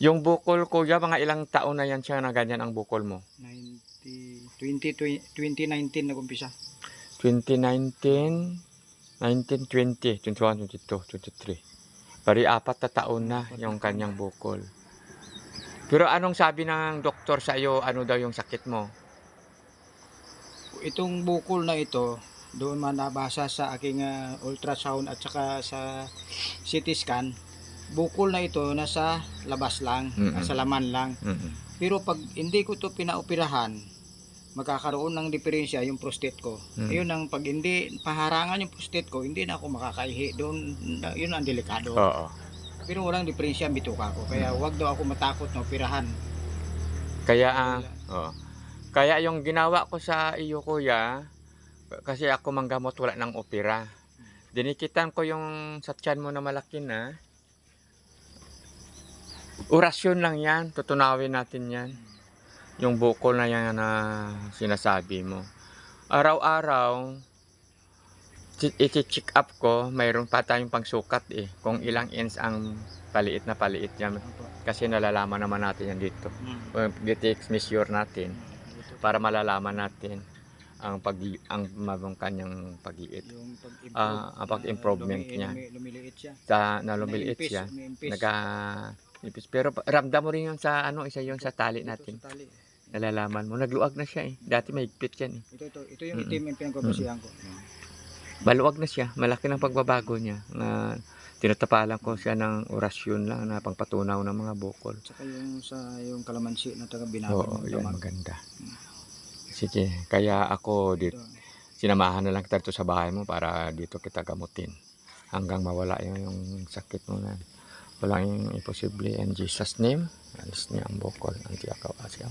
Yung bukol kuya, mga ilang taon na yan siya na ganyan ang bukol mo? 2019 nag-umpisa. 2019, 19, 20, 21, 22, 23. Bari 4 na taon na yung kanyang bukol. Pero anong sabi ng doktor sa iyo? Ano daw yung sakit mo? Itong bukol na ito, doon man nabasa sa aking ultrasound at saka sa CT scan, bukol na ito nasa labas lang, nasa laman lang. Pero pag hindi ko to pinaoperahan, magkakaroon ng diferensya yung prostate ko. Ayun ang pag hindi paharangan yung prostate ko, hindi na ako makakaihi. Doon, yun ang delikado. Oo. Pero walang diferensya ang bituka ko. Kaya wag daw ako matakot na operahan. Kaya kaya yung ginawa ko sa iyo kuya, kasi ako manggamot wala nang opera. Dinikitan ko yung sa tiyan mo na malaki na. Orasyon lang yan, tutunawin natin yan. Yung bukol na yan na sinasabi mo. Araw-araw, iti-check up ko, mayroon pa tayong pangsukat kung ilang inch ang paliit na paliit yan. Kasi nalalaman naman natin yan dito. Dito measure natin para malalaman natin ang kanyang pag-iit. Ang pag-improvement niya. Lumiliit siya. Lumiliit siya. Pero ramdam mo rin yung sa isa yung sa tali natin. Nalalaman mo, nagluwag na siya Dati mahigpit yan Ito yung itim yung pinagpapasihan ko. Maluwag na siya, malaki ng pagbabago niya. Tinatapalan ko siya ng orasyon lang na pangpatunaw ng mga bukol. Saka yung kalamansi na taga-binaban. Oo, yan maganda. Sige, kaya ako dito, sinamahan na lang kita dito sa bahay mo para dito kita gamutin. Hanggang mawala yung sakit mo na. Walang imposible in Jesus name. Alis niya ang bukol. Ang tiyakaw asyaw.